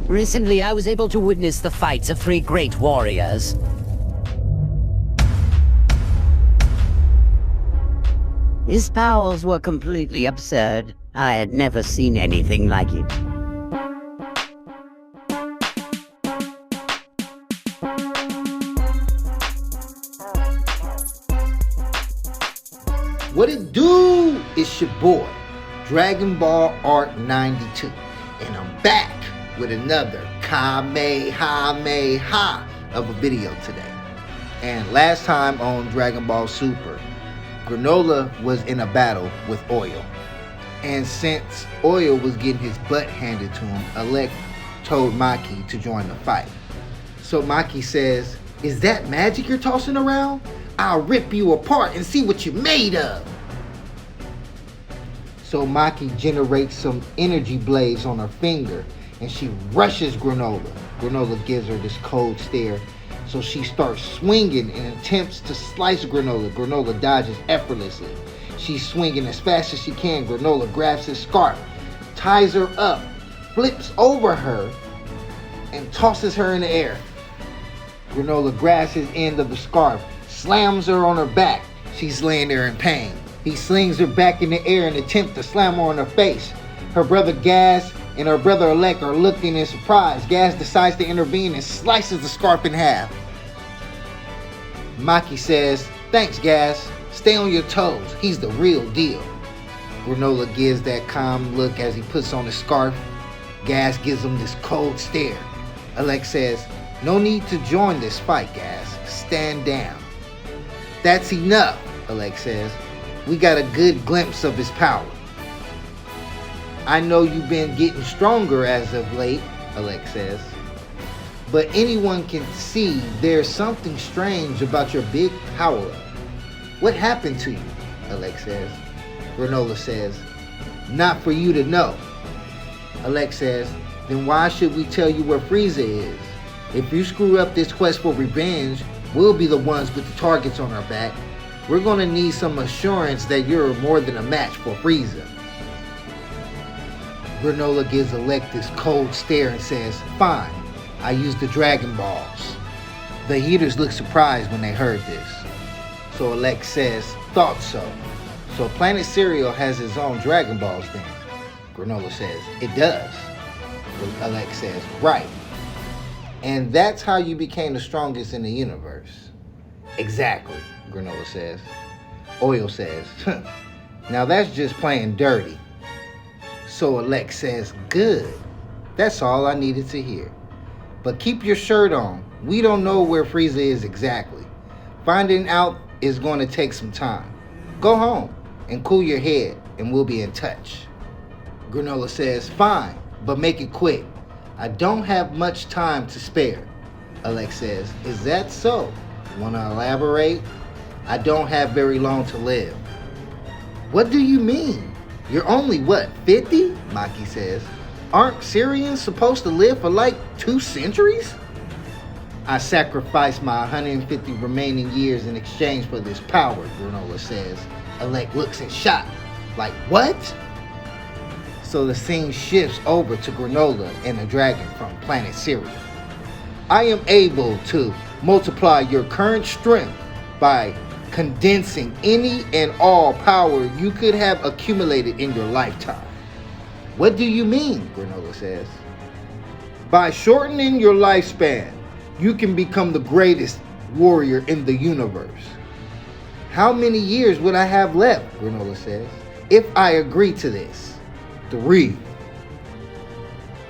Recently, I was able to witness the fights of 3 great warriors. His powers were completely absurd. I had never seen anything like it. What it do? It's your boy, Dragon Ball Art 92, and I'm back with another Kamehameha of a video today. And last time on Dragon Ball Super, Granola was in a battle with Oil. And since Oil was getting his butt handed to him, Alec told Maki to join the fight. So Maki says, "Is that magic you're tossing around? I'll rip you apart and see what you're made of." So Maki generates some energy blades on her finger and she rushes Granola. Granola gives her this cold stare. So she starts swinging and attempts to slice Granola. Granola dodges effortlessly. She's swinging as fast as she can. Granola grabs his scarf, ties her up, flips over her, and tosses her in the air. Granola grabs his end of the scarf, slams her on her back. She's laying there in pain. He slings her back in the air in an attempt to slam her on her face. Her brother Gas and her brother Alec are looking in surprise. Gas decides to intervene and slices the scarf in half. Maki says, "Thanks, Gas. Stay on your toes. He's the real deal." Granola gives that calm look as he puts on his scarf. Gas gives him this cold stare. Alec says, "No need to join this fight, Gas. Stand down." "That's enough," Alec says. "We got a good glimpse of his power." "I know you've been getting stronger as of late," Alec says. "But anyone can see there's something strange about your big power-up. What happened to you?" Alec says. Granola says, "Not for you to know." Alec says, "Then why should we tell you where Freeza is? If you screw up this quest for revenge, we'll be the ones with the targets on our back. We're gonna need some assurance that you're more than a match for Freeza." Granola gives Alec this cold stare and says, "Fine, I use the Dragon Balls." The Heaters look surprised when they heard this. So Alec says, "Thought so. So Planet Cereal has its own Dragon Balls then?" Granola says, "It does." Alec says, "Right. And that's how you became the strongest in the universe." "Exactly," Granola says. Oil says, "Now that's just playing dirty." So Alec says, "Good. That's all I needed to hear. But keep your shirt on. We don't know where Frieza is exactly. Finding out is going to take some time. Go home and cool your head and we'll be in touch." Granola says, "Fine, but make it quick. I don't have much time to spare." Alec says, "Is that so? Want to elaborate?" "I don't have very long to live." "What do you mean? You're only, 50? Maki says. "Aren't Syrians supposed to live for like 2 centuries? "I sacrificed my 150 remaining years in exchange for this power," Granola says. Alec looks in shock. Like, what? So the scene shifts over to Granola and the dragon from Planet Cereal. "I am able to multiply your current strength by condensing any and all power you could have accumulated in your lifetime." "What do you mean?" Granola says. "By shortening your lifespan, you can become the greatest warrior in the universe." "How many years would I have left?" Granola says, "if I agree to this?" 3.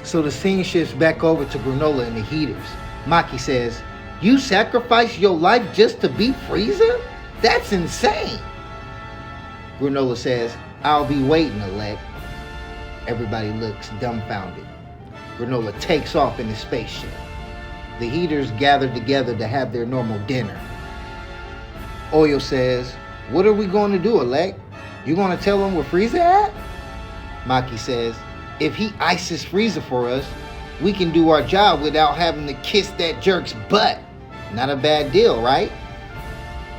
So the scene shifts back over to Granola and the Heaters. Maki says, "You sacrificed your life just to beat Frieza? That's insane." Granola says, "I'll be waiting, Alec." Everybody looks dumbfounded. Granola takes off in his spaceship. The Heaters gather together to have their normal dinner. Oil says, "What are we going to do, Alec? You going to tell him where Frieza at?" Maki says, "If he ices Frieza for us, we can do our job without having to kiss that jerk's butt. Not a bad deal, right?"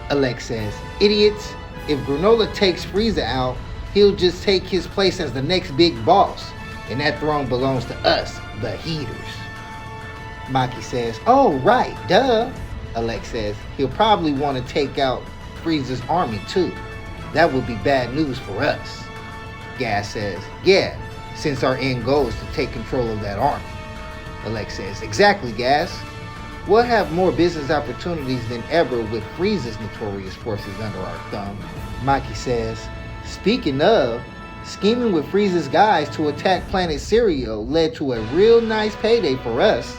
Alec says, "Idiots, if Granola takes Frieza out, he'll just take his place as the next big boss. And that throne belongs to us, the Heaters. Maki says, oh, right, duh. Alex says, he'll probably want to take out Frieza's army too. That would be bad news for us. Gas says, yeah, since our end goal is to take control of that army. Alex says, exactly, Gas. We'll have more business opportunities than ever with Frieza's notorious forces under our thumb. Maki says, speaking of, scheming with Frieza's guys to attack Planet Cereal led to a real nice payday for us.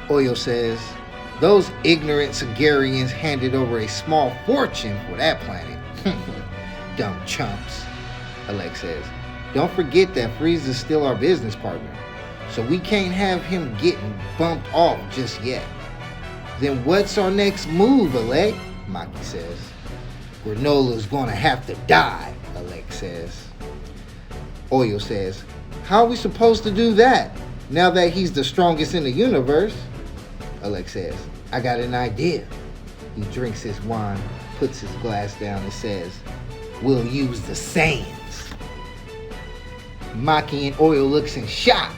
Oyo says, those ignorant Sagarians handed over a small fortune for that planet. Dumb chumps. Alex says, don't forget that Frieza's still our business partner, so we can't have him getting bumped off just yet. Then what's our next move, Alex? Maki says. Granola's gonna have to die, Alex says. Oyo says, how are we supposed to do that, now that he's the strongest in the universe? Alex says, I got an idea. He drinks his wine, puts his glass down and says, we'll use the sands. Maki and Oyo looks in shock.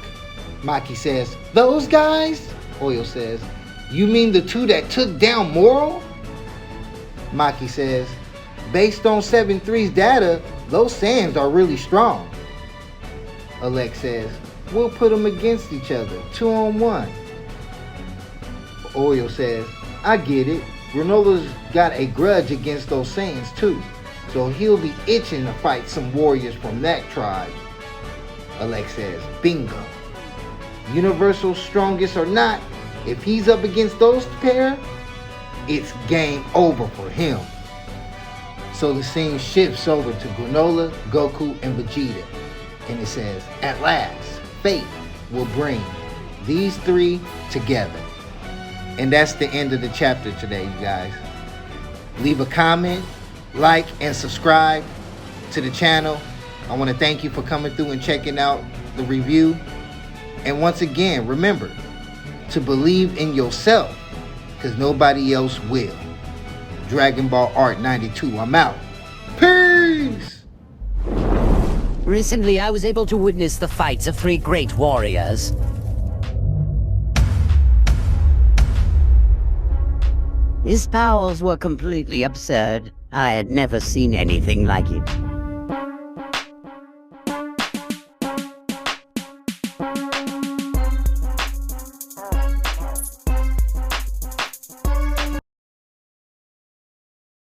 Maki says, those guys? Oyo says, you mean the two that took down Moral? Maki says, based on 7-3's data, those sands are really strong. Alex says, we'll put them against each other, 2-on-1. Oyo says, I get it. Granola's got a grudge against those sands too, so he'll be itching to fight some warriors from that tribe. Alex says, bingo. Universal strongest or not, if he's up against those pair, it's game over for him. So the scene shifts over to Granola, Goku, and Vegeta, and it says, at last, fate will bring these three together. And that's the end of the chapter today, you guys. Leave a comment, like, and subscribe to the channel. I want to thank you for coming through and checking out the review. And once again, remember to believe in yourself, because nobody else will. Dragon Ball Art 92, I'm out. Peace! Recently, I was able to witness the fights of 3 great warriors. His powers were completely absurd. I had never seen anything like it.